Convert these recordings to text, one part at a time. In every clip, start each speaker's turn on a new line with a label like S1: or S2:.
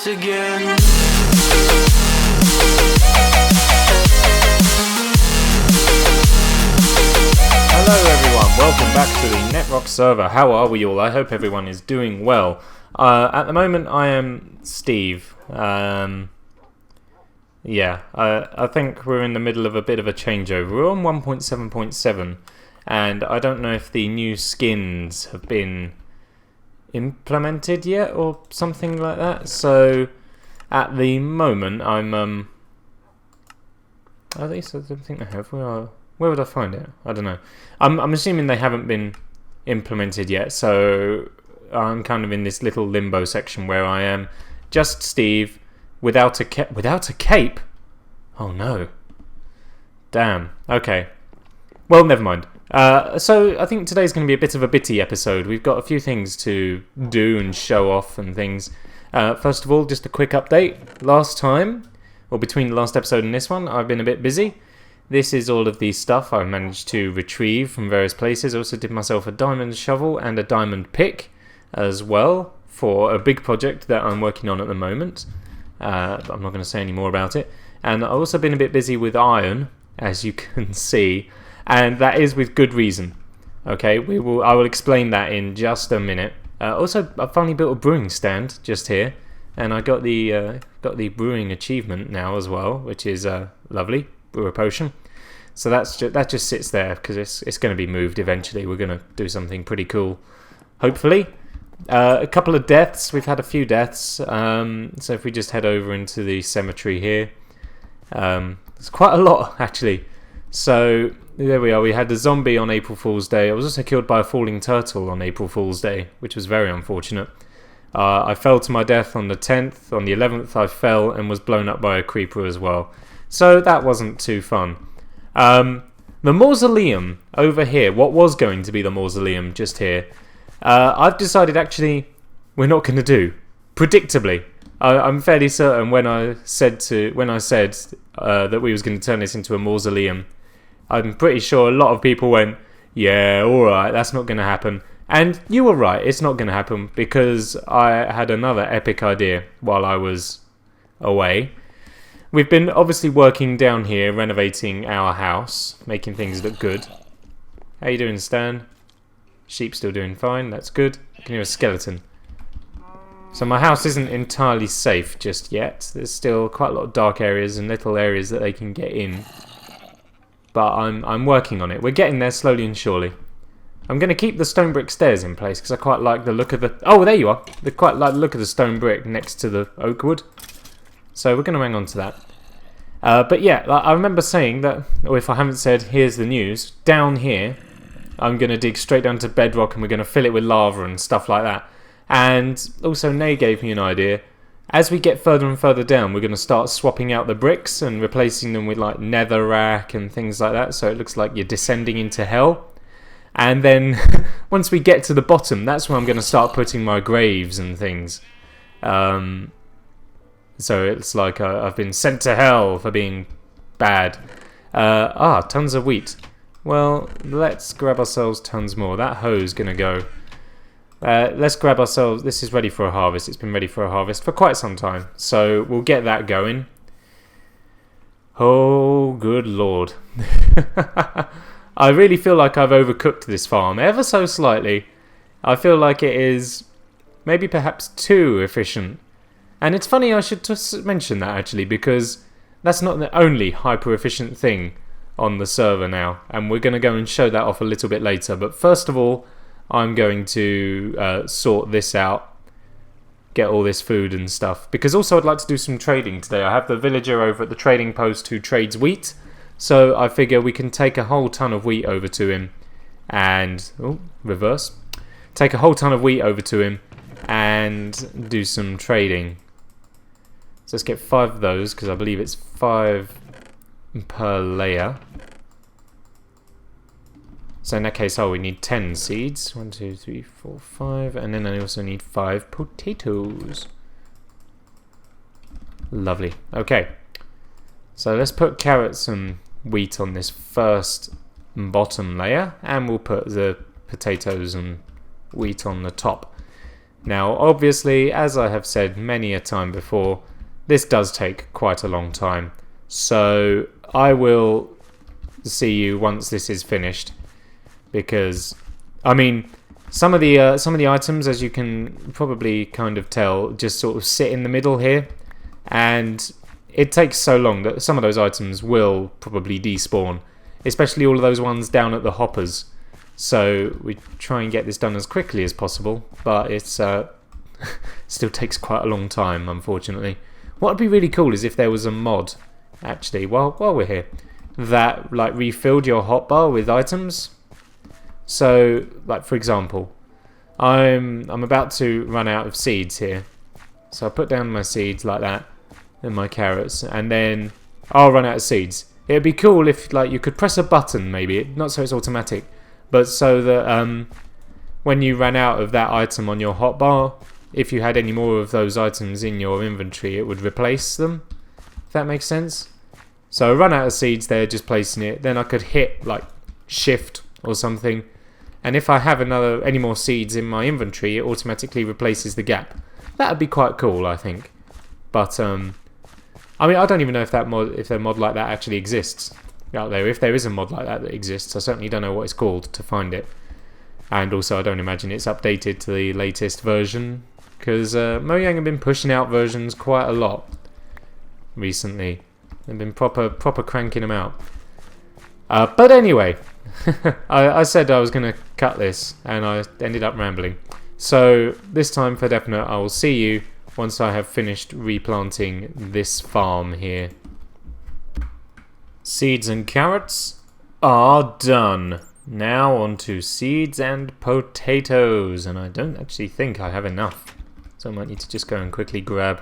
S1: once again.
S2: Hello everyone, welcome back to the Netrock server. How are we all? I hope everyone is doing well. At the moment I am Steve. I think we're in the middle of a bit of a changeover. We're on 1.7.7 and I don't know if the new skins have been implemented yet or something like that. So at the moment I'm at least I don't think they have. Where would I find it? I don't know. I'm assuming they haven't been implemented yet, so I'm kind of in this little limbo section where I am just Steve without a cape. Oh no. Damn. Okay. Well, never mind. So I think today's going to be a bit of a bitty episode. We've got a few things to do and show off and things. First of all, just a quick update. Last time, or between the last episode and this one, I've been a bit busy. This is all of the stuff I've managed to retrieve from various places. I also did myself a diamond shovel and a diamond pick as well for a big project that I'm working on at the moment. But I'm not going to say any more about it. And I've also been a bit busy with iron, as you can see. And that is with good reason. Okay, I will explain that in just a minute. Also, I finally built a brewing stand just here. And I got the brewing achievement now as well, which is lovely. Brew a potion. So that just sits there because it's going to be moved eventually. We're going to do something pretty cool, hopefully. A couple of deaths. We've had a few deaths. So if we just head over into the cemetery here, it's quite a lot actually. So there we are. We had the zombie on April Fool's Day. I was also killed by a falling turtle on April Fool's Day, which was very unfortunate. I fell to my death on the 10th. On the 11th, I fell and was blown up by a creeper as well. So that wasn't too fun. The mausoleum over here, what was going to be the mausoleum just here, I've decided actually we're not going to do. Predictably, I'm fairly certain when I said that we was going to turn this into a mausoleum, I'm pretty sure a lot of people went, yeah, alright, that's not going to happen. And you were right, it's not going to happen because I had another epic idea while I was away. We've been obviously working down here, renovating our house, making things look good. How you doing, Stan? Sheep still doing fine, that's good. I can hear a skeleton. So my house isn't entirely safe just yet. There's still quite a lot of dark areas and little areas that they can get in. But I'm working on it. We're getting there slowly and surely. I'm going to keep the stone brick stairs in place because I quite like the look of the... Oh, there you are! I quite like the look of the stone brick next to the oak wood. So we're going to hang on to that. But yeah, I remember saying that, or if I haven't said, here's the news. Down here, I'm going to dig straight down to bedrock and we're going to fill it with lava and stuff like that. And also, Nay gave me an idea. As we get further and further down, we're going to start swapping out the bricks and replacing them with like netherrack and things like that. So it looks like you're descending into hell. And then once we get to the bottom, that's where I'm going to start putting my graves and things. So it's like I've been sent to hell for being bad. Tons of wheat. Well, let's grab ourselves tons more. That hoe's going to go. Let's grab ourselves... This is ready for a harvest. It's been ready for a harvest for quite some time. So we'll get that going. Oh, good lord. I really feel like I've overcooked this farm ever so slightly. I feel like it is maybe perhaps too efficient. And it's funny I should just mention that actually because that's not the only hyper efficient thing on the server now. And we're going to go and show that off a little bit later. But first of all, I'm going to sort this out. Get all this food and stuff. Because also I'd like to do some trading today. I have the villager over at the trading post who trades wheat. So I figure we can take a whole ton of wheat over to him. And... Oh, reverse. Take a whole ton of wheat over to him. And do some trading. So let's get 5 of those, because I believe it's 5 per layer. So in that case, we need 10 seeds. 1, 2, 3, 4, 5. And then I also need 5 potatoes. Lovely. Okay. So let's put carrots and wheat on this first bottom layer. And we'll put the potatoes and wheat on the top. Now, obviously, as I have said many a time before, this does take quite a long time. So I will see you once this is finished, because I mean, some of the items, as you can probably kind of tell, just sort of sit in the middle here, and it takes so long that some of those items will probably despawn, especially all of those ones down at the hoppers. So we try and get this done as quickly as possible, but it's still takes quite a long time, unfortunately. What would be really cool is if there was a mod, actually, while we're here, that like refilled your hotbar with items. So, like for example, I'm about to run out of seeds here, so I put down my seeds like that, and my carrots, and then I'll run out of seeds. It'd be cool if like you could press a button, maybe not so it's automatic, but so that when you ran out of that item on your hotbar, if you had any more of those items in your inventory, it would replace them. If that makes sense. So I run out of seeds there, just placing it. Then I could hit like shift or something, and if I have any more seeds in my inventory, it automatically replaces the gap. That would be quite cool, I think. But I mean, I don't even know if a mod like that actually exists out there. If there is a mod like that exists, I certainly don't know what it's called to find it. And also, I don't imagine it's updated to the latest version, because Mojang have been pushing out versions quite a lot recently. They've been proper cranking them out. But anyway, I said I was going to cut this, and I ended up rambling. So this time for definite, I will see you once I have finished replanting this farm here. Seeds and carrots are done. Now on to seeds and potatoes, and I don't actually think I have enough, so I might need to just go and quickly grab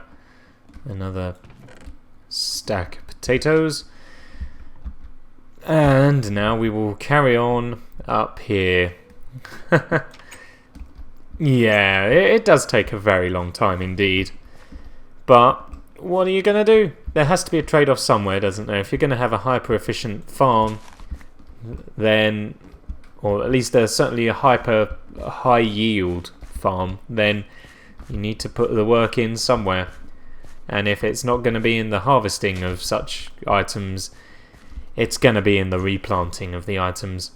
S2: another stack of potatoes. And now we will carry on up here. Yeah, it does take a very long time indeed. But what are you going to do? There has to be a trade-off somewhere, doesn't there? If you're going to have a hyper-efficient farm, then, or at least certainly a high-yield farm, then you need to put the work in somewhere. And if it's not going to be in the harvesting of such items, it's going to be in the replanting of the items.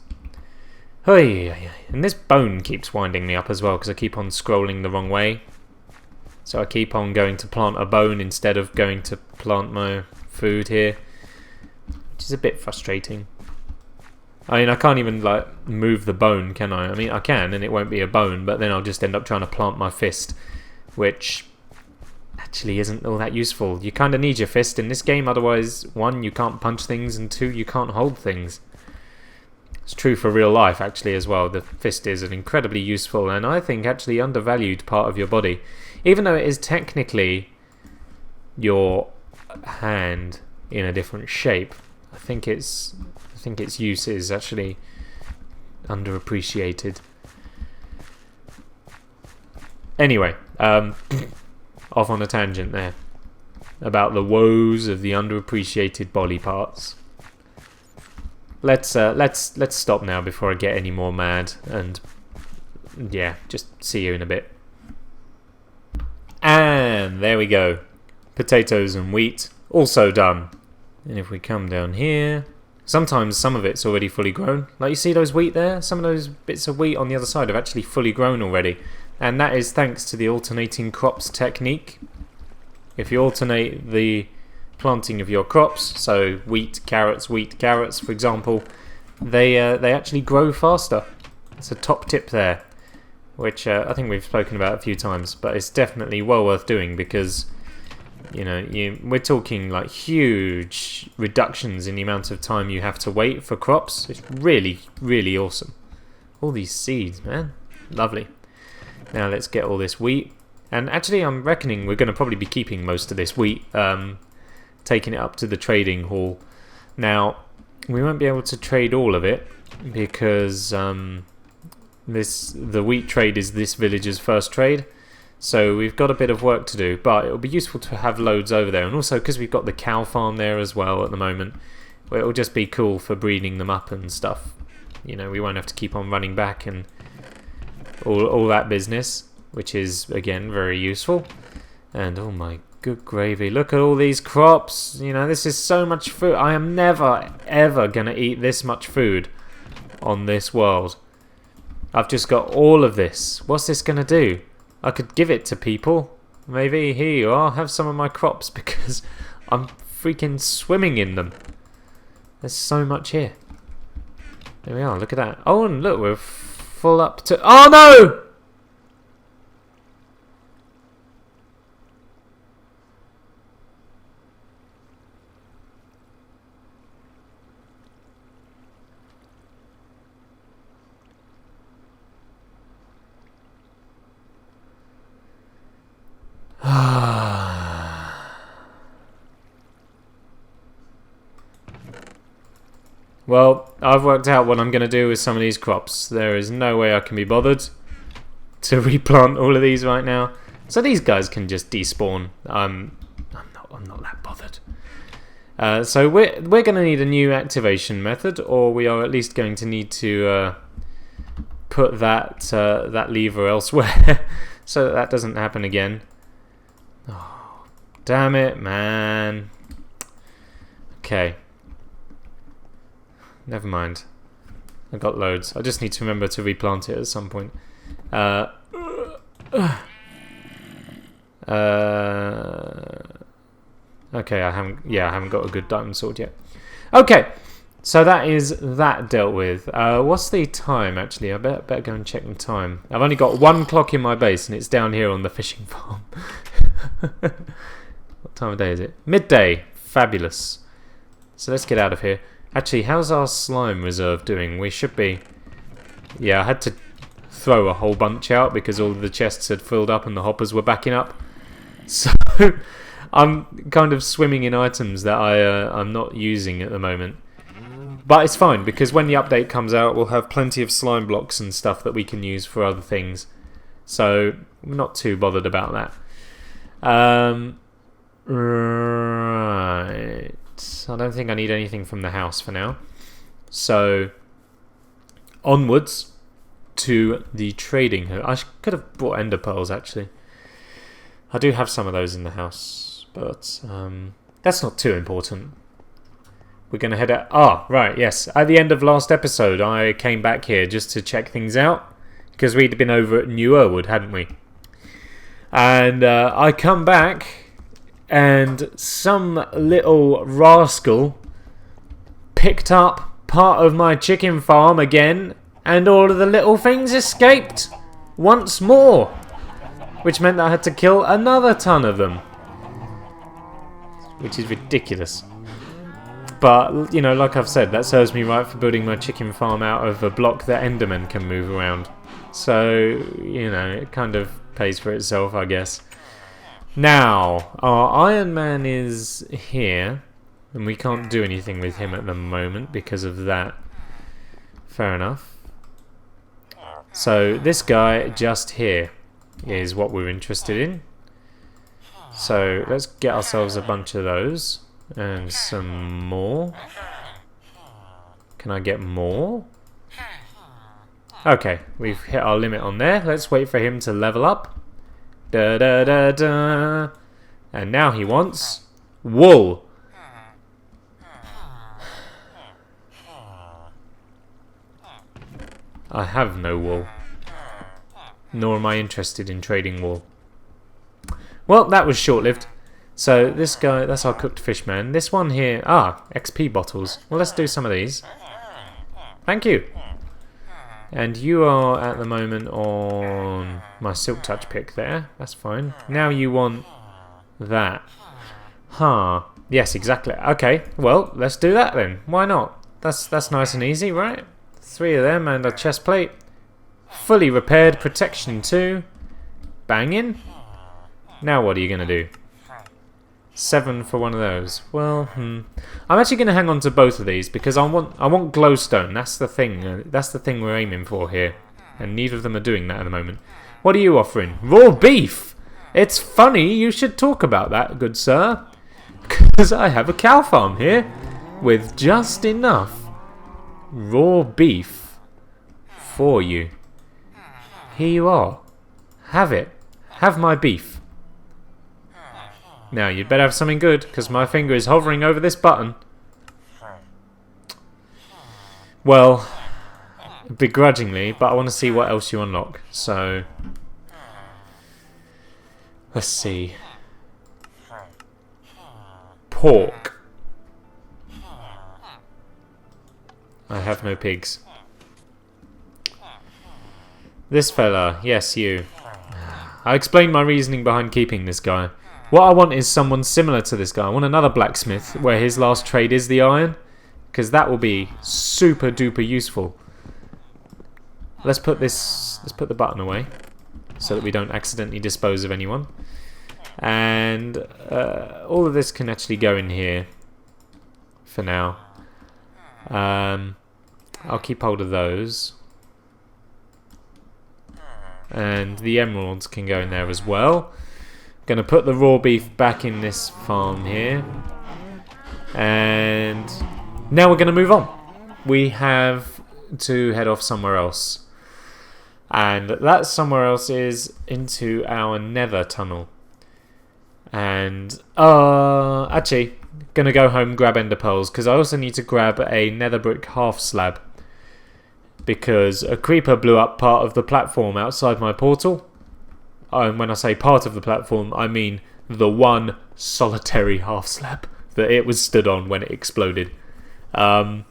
S2: And this bone keeps winding me up as well, because I keep on scrolling the wrong way. So I keep on going to plant a bone instead of going to plant my food here, which is a bit frustrating. I mean, I can't even like move the bone, can I? I mean, I can, and it won't be a bone, but then I'll just end up trying to plant my fist, which actually isn't all that useful. You kind of need your fist in this game, otherwise, 1, you can't punch things, and 2, you can't hold things. It's true for real life, actually, as well. The fist is an incredibly useful and I think actually undervalued part of your body, even though it is technically your hand in a different shape. I think its use is actually underappreciated. Anyway, off on a tangent there about the woes of the underappreciated body parts. Let's stop now before I get any more mad, and yeah, just see you in a bit. And there we go. Potatoes and wheat also done. And if we come down here, sometimes some of it's already fully grown. Like you see those wheat there? Some of those bits of wheat on the other side have actually fully grown already. And that is thanks to the alternating crops technique. If you alternate the planting of your crops, so wheat, carrots, for example, they actually grow faster. It's a top tip there, which I think we've spoken about a few times, but it's definitely well worth doing because we're talking like huge reductions in the amount of time you have to wait for crops. It's really, really awesome. All these seeds, man, lovely. Now let's get all this wheat, and actually I'm reckoning we're going to probably be keeping most of this wheat, taking it up to the trading hall. Now we won't be able to trade all of it because the wheat trade is this village's first trade, so we've got a bit of work to do, but it'll be useful to have loads over there, and also because we've got the cow farm there as well at the moment, where it'll just be cool for breeding them up and stuff. We won't have to keep on running back and all that business. which is, again, very useful. And, oh my good gravy, look at all these crops. You know, this is so much food. I am never, ever going to eat this much food on this world. I've just got all of this. What's this going to do? I could give it to people. Maybe, here you are, have some of my crops, because I'm freaking swimming in them. There's so much here. There we are, look at that. Oh, and look, we're full up to... Oh, no! Well, I've worked out what I'm going to do with some of these crops. There is no way I can be bothered to replant all of these right now. So these guys can just despawn. I'm not that bothered. So we're going to need a new activation method, or we are at least going to need to put that lever elsewhere so that doesn't happen again. Oh, damn it, man. Okay. Never mind. I got loads. I just need to remember to replant it at some point. Okay, I haven't got a good diamond sword yet. Okay, so that is that dealt with. What's the time, actually? I better go and check the time. I've only got 1 clock in my base, and it's down here on the fishing farm. What time of day is it? Midday. Fabulous. So let's get out of here. Actually, how's our slime reserve doing? We should be... Yeah, I had to throw a whole bunch out because all of the chests had filled up and the hoppers were backing up. So I'm kind of swimming in items that I'm not using at the moment. But it's fine, because when the update comes out, we'll have plenty of slime blocks and stuff that we can use for other things. So I'm not too bothered about that. Right... I don't think I need anything from the house for now. So, onwards to the trading. I could have brought ender pearls, actually. I do have some of those in the house, but that's not too important. We're going to head out... Ah, right, yes. At the end of last episode, I came back here just to check things out, because we'd been over at New Erwood, hadn't we? And I come back... and some little rascal picked up part of my chicken farm again, and all of the little things escaped once more, which meant that I had to kill another ton of them, which is ridiculous. But, you know, like I've said, that serves me right for building my chicken farm out of a block that Endermen can move around. So, you know, it kind of pays for itself, I guess. Now, our Iron Man is here, and we can't do anything with him at the moment because of that. Fair enough. So, this guy just here is what we're interested in. So, let's get ourselves a bunch of those, and some more. Can I get more? Okay, we've hit our limit on there. Let's wait for him to level up. Da da da da. And now he wants wool. I have no wool. Nor am I interested in trading wool. Well, that was short-lived. So this guy, that's our cooked fish man. This one here, XP bottles. Well, let's do some of these. Thank you. And you are at the moment on my silk touch pick there. That's fine. Now you want that. Huh. Yes, exactly. Okay, well, let's do that then. Why not? That's nice and easy, right? 3 of them and a chest plate. Fully repaired. Protection 2. Banging. Now what are you going to do? 7 for one of those. Well, I'm actually going to hang on to both of these because I want glowstone. That's the thing. That's the thing we're aiming for here, and neither of them are doing that at the moment. What are you offering? Raw beef. It's funny you should talk about that, good sir, because I have a cow farm here with just enough raw beef for you. Here you are. Have it. Have my beef. Now, you'd better have something good, because my finger is hovering over this button. Well, begrudgingly, but I want to see what else you unlock. So, let's see. Pork. I have no pigs. This fella, yes, you. I explained my reasoning behind keeping this guy. What I want is someone similar to this guy. I want another blacksmith where his last trade is the iron, because that will be super duper useful. Let's put the button away so that we don't accidentally dispose of anyone. And all of this can actually go in here for now. I'll keep hold of those. And the emeralds can go in there as well. Going to put the raw beef back in this farm here. And now we're going to move on. We have to head off somewhere else. And that somewhere else is into our nether tunnel. And, actually, going to go home, grab ender pearls, because I also need to grab a nether brick half slab. Because a creeper blew up part of the platform outside my portal. And when I say part of the platform, I mean the one solitary half slab that it was stood on when it exploded. So I'm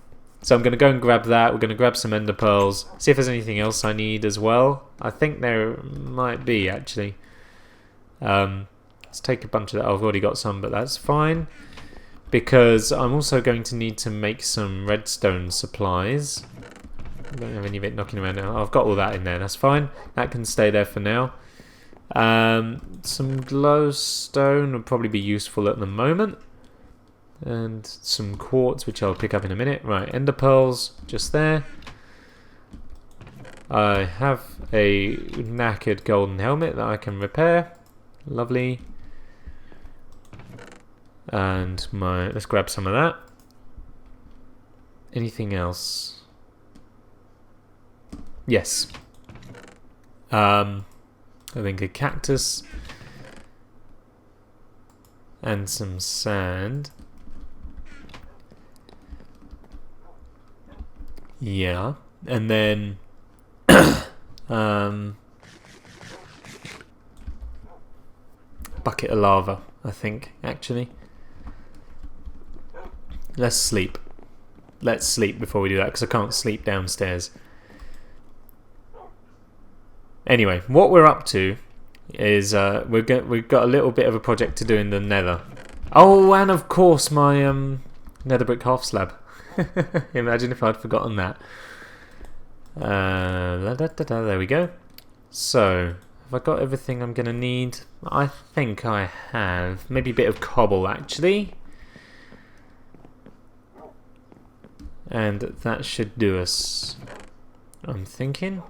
S2: going to go and grab that. We're going to grab some ender pearls. See if there's anything else I need as well. I think there might be, actually. Let's take a bunch of that. I've already got some, but that's fine. Because I'm also going to need to make some redstone supplies. I don't have any of it knocking around now. I've got all that in there. That's fine. That can stay there for now. Some glowstone would probably be useful at the moment. And some quartz, which I'll pick up in a minute. Right, ender pearls, just there. I have a knackered golden helmet that I can repair. Lovely. And let's grab some of that. Anything else? Yes. I think a cactus. And some sand. Yeah. And then bucket of lava, I think, actually. Let's sleep. Let's sleep before we do that, because I can't sleep downstairs. Anyway, what we're up to is we've got a little bit of a project to do in the nether. Oh, and of course my nether brick half slab. Imagine if I'd forgotten that. There we go. So, have I got everything I'm going to need? I think I have. Maybe a bit of cobble, actually. And that should do us. I'm thinking.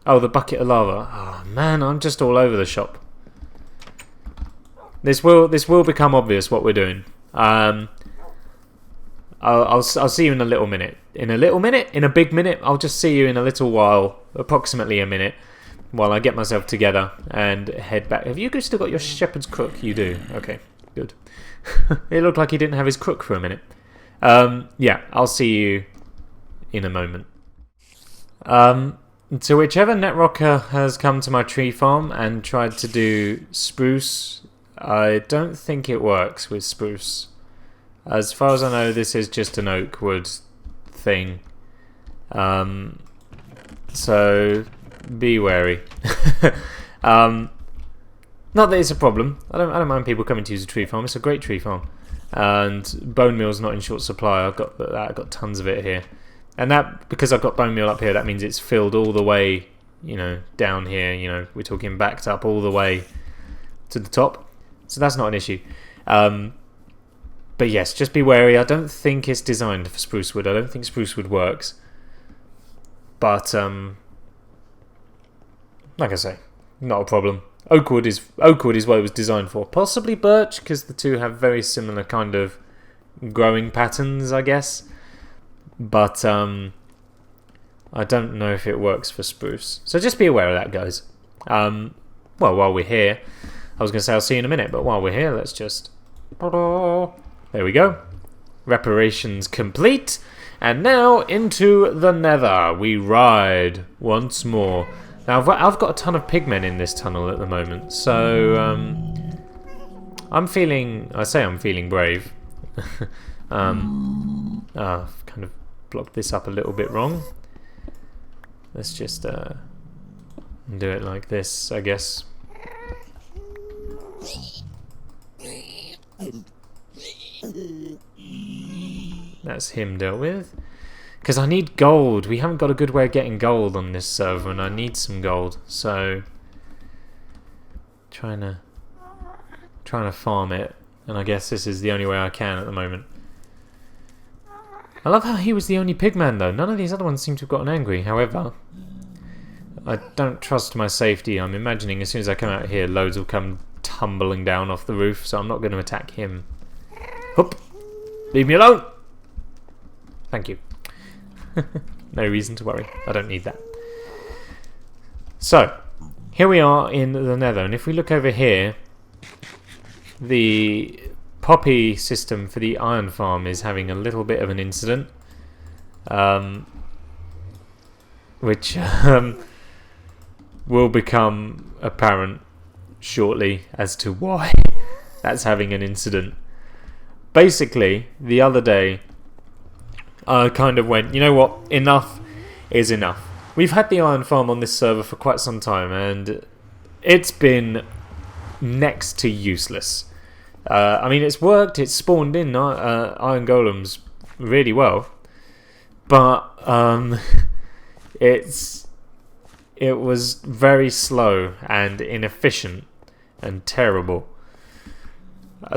S2: Oh, the bucket of lava. Oh man, I'm just all over the shop. This will become obvious what we're doing. I'll see you in a little minute. In a little minute? In a big minute? I'll just see you in a little while, approximately a minute, while I get myself together and head back. Have you still got your shepherd's crook? You do. Okay, good. It looked like he didn't have his crook for a minute. Yeah, I'll see you in a moment. To whichever netrocker has come to my tree farm and tried to do spruce, I don't think it works with spruce. As far as I know, this is just an oak wood thing. So be wary. Not that it's a problem. I don't mind people coming to use a tree farm. It's a great tree farm, and bone meal's not in short supply. I've got tons of it here. And that, because I've got bone meal up here, that means it's filled all the way, down here. We're talking backed up all the way to the top. So that's not an issue. But yes, just be wary. I don't think it's designed for spruce wood. I don't think spruce wood works. But, like I say, not a problem. Oak wood is what it was designed for. Possibly birch, because the two have very similar kind of growing patterns, I guess. But I don't know if it works for spruce. So just be aware of that, guys. Well, while we're here, I was going to say I'll see you in a minute, but while we're here, let's just... There we go. Reparations complete. And now into the nether. We ride once more. Now, I've got a ton of pigmen in this tunnel at the moment, so I'm feeling... I say I'm feeling brave. I've kind of blocked this up a little bit wrong. Let's just do it like this, I guess. That's him dealt with. Because I need gold. We haven't got a good way of getting gold on this server, and I need some gold. So trying to farm it, and I guess this is the only way I can at the moment. I love how he was the only pigman though. None of these other ones seem to have gotten angry. However, I don't trust my safety. I'm imagining as soon as I come out here, loads will come tumbling down off the roof, so I'm not going to attack him. Hup! Leave me alone! Thank you. No reason to worry. I don't need that. So, here we are in the nether, and if we look over here, the poppy system for the iron farm is having a little bit of an incident, which will become apparent shortly as to why that's having an incident. Basically, the other day I kind of went, you know what, enough is enough. We've had the iron farm on this server for quite some time, and it's been next to useless. I mean, it's worked, it's spawned in iron golems really well, but it was very slow and inefficient and terrible.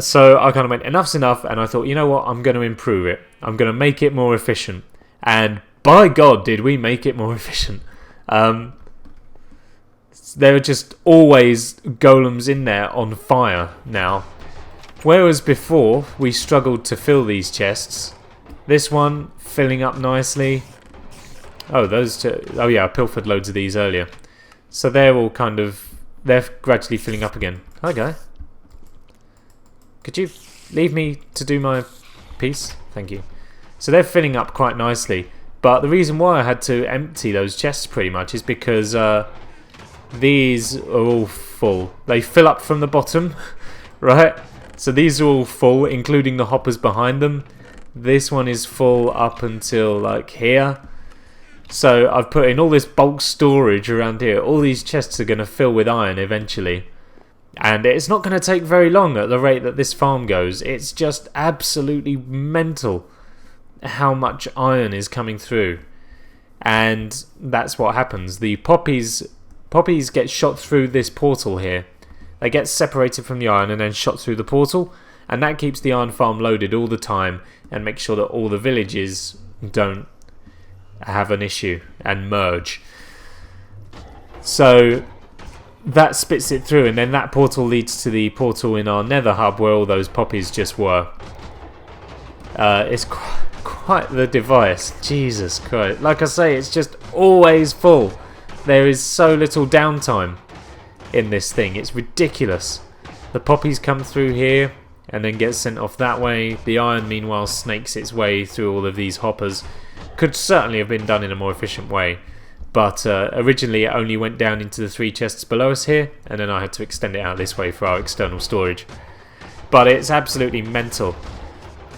S2: So I kind of went, enough's enough, and I thought, you know what, I'm going to improve it. I'm going to make it more efficient. And by God, did we make it more efficient. There are just always golems in there on fire now. Whereas before, we struggled to fill these chests. This one, filling up nicely. Oh, those two. Oh yeah, I pilfered loads of these earlier. So they're all kind of... They're gradually filling up again. Hi, guy. Could you leave me to do my piece? Thank you. So they're filling up quite nicely. But the reason why I had to empty those chests pretty much is because these are all full. They fill up from the bottom, right? So these are all full, including the hoppers behind them. This one is full up until like here. So I've put in all this bulk storage around here. All these chests are going to fill with iron eventually. And it's not going to take very long at the rate that this farm goes. It's just absolutely mental how much iron is coming through. And that's what happens. The poppies get shot through this portal here. They get separated from the iron and then shot through the portal. And that keeps the iron farm loaded all the time and makes sure that all the villages don't have an issue and merge. So that spits it through, and then that portal leads to the portal in our nether hub where all those poppies just were. It's quite the device. Jesus Christ. Like I say, it's just always full. There is so little downtime in this thing. It's ridiculous. The poppies come through here and then get sent off that way. The iron, meanwhile, snakes its way through all of these hoppers. Could certainly have been done in a more efficient way. But originally it only went down into the 3 chests below us here, and then I had to extend it out this way for our external storage. But it's absolutely mental.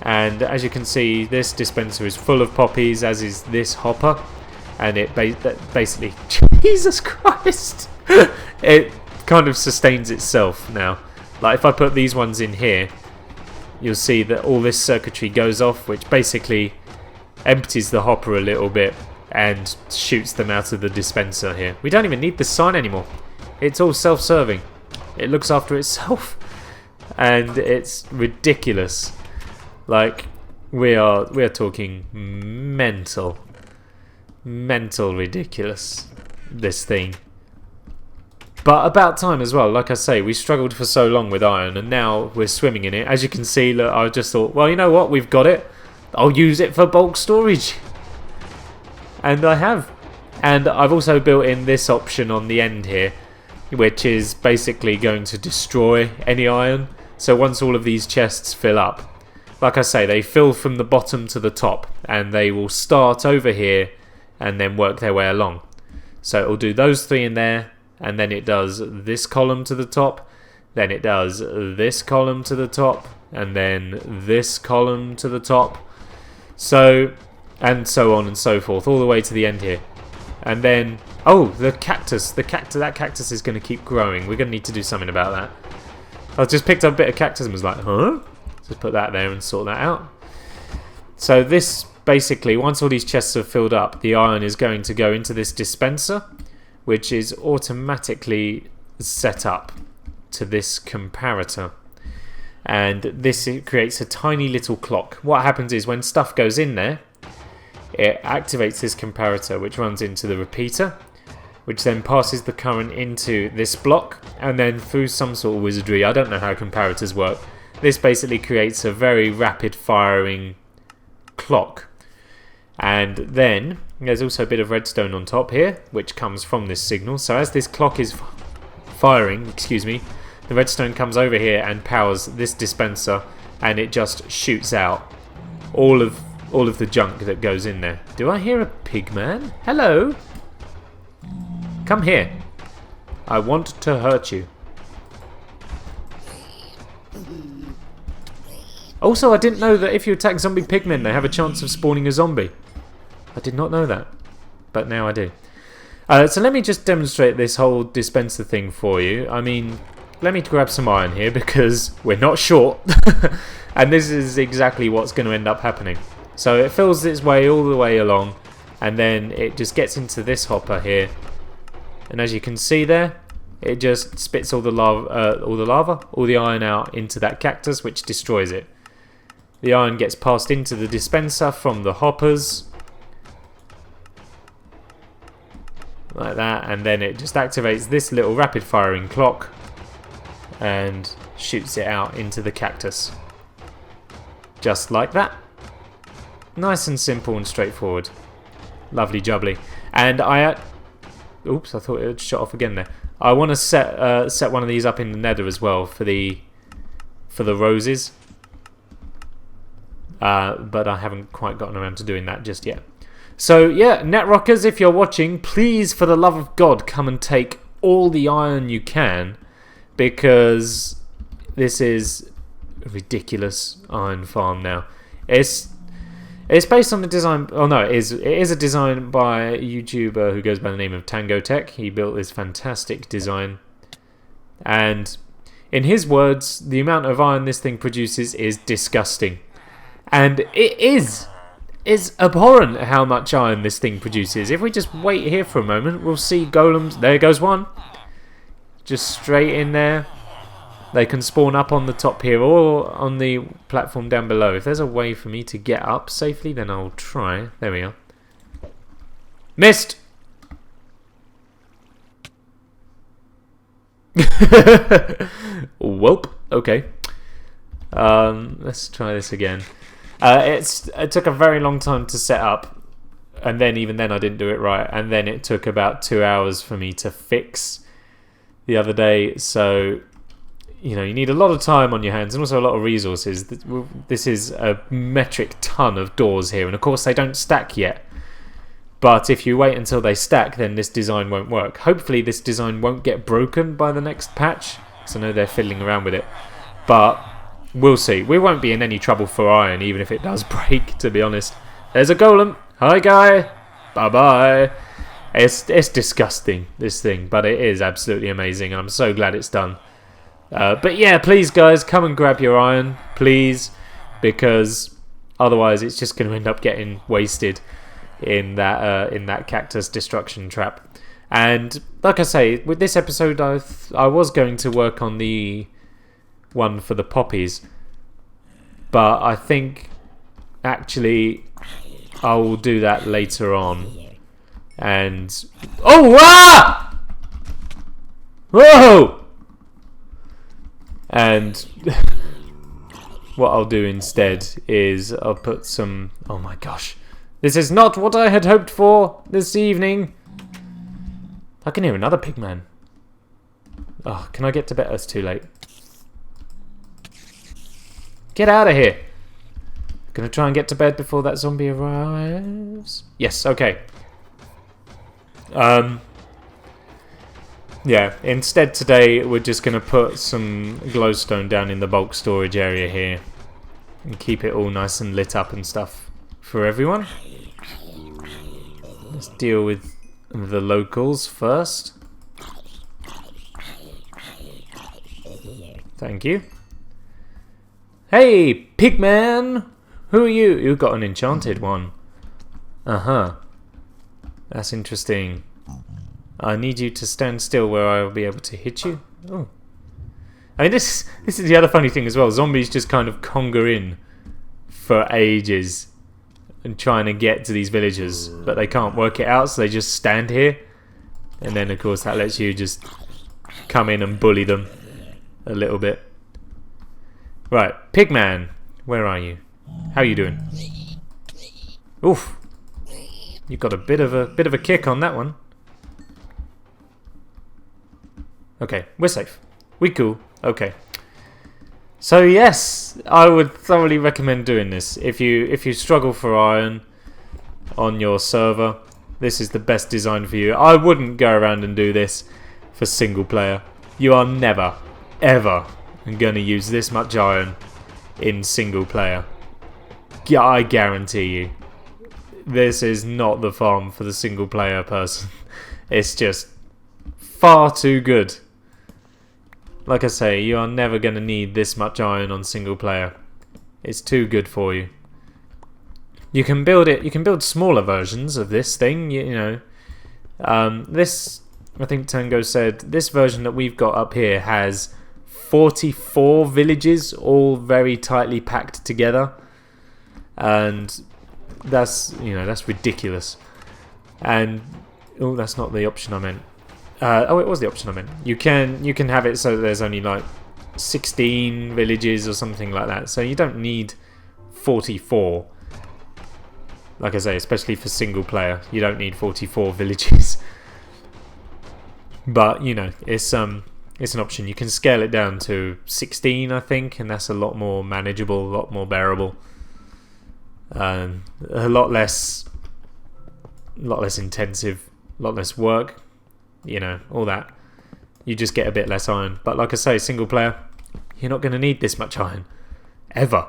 S2: And as you can see, this dispenser is full of poppies, as is this hopper. And it basically... Jesus Christ! It kind of sustains itself now. Like if I put these ones in here, you'll see that all this circuitry goes off, which basically empties the hopper a little bit and shoots them out of the dispenser here. We don't even need the sign anymore. It's all self-serving. It looks after itself. And it's ridiculous. Like, we are talking mental ridiculous, this thing. But about time as well. Like I say, we struggled for so long with iron, and now we're swimming in it. As you can see, look, I just thought, well, you know what, we've got it. I'll use it for bulk storage. And I have. And I've also built in this option on the end here, which is basically going to destroy any iron. So once all of these chests fill up, like I say, they fill from the bottom to the top, and they will start over here and then work their way along. So it will do those 3 in there, and then it does this column to the top, then it does this column to the top, and then this column to the top. So, and so on and so forth, all the way to the end here. And then, oh, that cactus is going to keep growing. We're going to need to do something about that. I just picked up a bit of cactus and was like, huh? Just put that there and sort that out. So this, basically, once all these chests are filled up, the iron is going to go into this dispenser, which is automatically set up to this comparator. And this creates a tiny little clock. What happens is when stuff goes in there, it activates this comparator, which runs into the repeater, which then passes the current into this block, and then through some sort of wizardry, I don't know how comparators work, this basically creates a very rapid firing clock. And then there's also a bit of redstone on top here, which comes from this signal. So as this clock is firing, the redstone comes over here and powers this dispenser, and it just shoots out all of the junk that goes in there. Do I hear a pig man? Hello? Come here. I want to hurt you. Also, I didn't know that if you attack zombie pigmen, they have a chance of spawning a zombie. I did not know that, but now I do. So let me just demonstrate this whole dispenser thing for you. I mean, let me grab some iron here because we're not short. And this is exactly what's going to end up happening. So it fills its way all the way along, and then it just gets into this hopper here. And as you can see there, it just spits all the iron out into that cactus, which destroys it. The iron gets passed into the dispenser from the hoppers, like that, and then it just activates this little rapid firing clock and shoots it out into the cactus. Just like that. Nice and simple and straightforward. Lovely jubbly. And oops, I thought it had shot off again there. I want to set one of these up in the nether as well for the roses. But I haven't quite gotten around to doing that just yet. So yeah, Netrockers, if you're watching, please, for the love of God, come and take all the iron you can, because this is a ridiculous iron farm now. It's based on the design. Oh no, it is a design by a YouTuber who goes by the name of Tango Tech. He built this fantastic design, and in his words, the amount of iron this thing produces is disgusting. And it is abhorrent how much iron this thing produces. If we just wait here for a moment, we'll see golems. There goes one. Just straight in there. They can spawn up on the top here or on the platform down below. If there's a way for me to get up safely, then I'll try. There we are. Missed! Welp. Okay. Let's try this again. It took a very long time to set up, and then even then I didn't do it right, and then it took about 2 hours for me to fix the other day. So you need a lot of time on your hands and also a lot of resources. This is a metric ton of doors here, and of course they don't stack yet, but if you wait until they stack, then this design won't work. Hopefully this design won't get broken by the next patch, because I know they're fiddling around with it, but we'll see. We won't be in any trouble for iron, even if it does break, to be honest. There's a golem. Hi, guy. Bye-bye. It's disgusting, this thing, but it is absolutely amazing, and I'm so glad it's done. But yeah, please, guys, come and grab your iron, please, because otherwise it's just going to end up getting wasted in that cactus destruction trap. And like I say, with this episode, I was going to work on the one for the poppies, but I think actually I will do that later on. And whoa! And what I'll do instead is I'll put some. Oh my gosh, this is not what I had hoped for this evening. I can hear another pigman. Oh, can I get to bed? Oh, it's too late. Get out of here. Gonna try and get to bed before that zombie arrives. Yes, okay. Yeah, instead today we're just gonna put some glowstone down in the bulk storage area here. And keep it all nice and lit up and stuff for everyone. Let's deal with the locals first. Thank you. Hey, pigman! Who are you? You got an enchanted one. Uh-huh. That's interesting. I need you to stand still where I will be able to hit you. Oh. I mean, this is the other funny thing as well. Zombies just kind of conga in for ages and trying to get to these villagers, but they can't work it out, so they just stand here. And then, of course, that lets you just come in and bully them a little bit. Right, pigman, where are you? How are you doing? Oof, you got a bit of a kick on that one. Okay, we're safe. We cool. Okay. So yes, I would thoroughly recommend doing this. If you struggle for iron on your server, this is the best design for you. I wouldn't go around and do this for single player. You are never, ever gonna use this much iron in single player. I guarantee you. This is not the farm for the single player person. It's just far too good. Like I say, you are never going to need this much iron on single player. It's too good for you. You can build it. You can build smaller versions of this thing. You know, this. I think Tango said this version that we've got up here has 44 villages, all very tightly packed together, and that's that's ridiculous. And oh, that's not the option I meant. Oh, it was the option I meant. You can have it so that there's only like 16 villages or something like that. So you don't need 44. Like I say, especially for single player, you don't need 44 villages. But you know, it's an option. You can scale it down to 16, I think, and that's a lot more manageable, a lot more bearable, a lot less intensive, a lot less work. You know, all that. You just get a bit less iron. But like I say, single player, you're not going to need this much iron. Ever.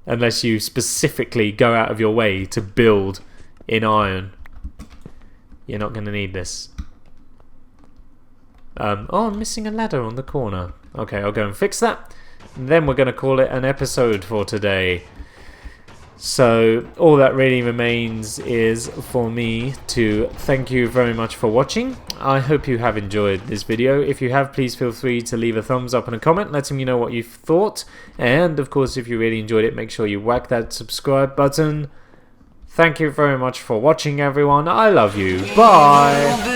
S2: Unless you specifically go out of your way to build in iron. You're not going to need this. Oh, I'm missing a ladder on the corner. Okay, I'll go and fix that. And then we're going to call it an episode for today. So all that really remains is for me to thank you very much for watching. I hope you have enjoyed this video. If you have, please feel free to leave a thumbs up and a comment letting me know what you've thought. And of course, if you really enjoyed it, make sure you whack that subscribe button. Thank you very much for watching, everyone. I love you. Bye.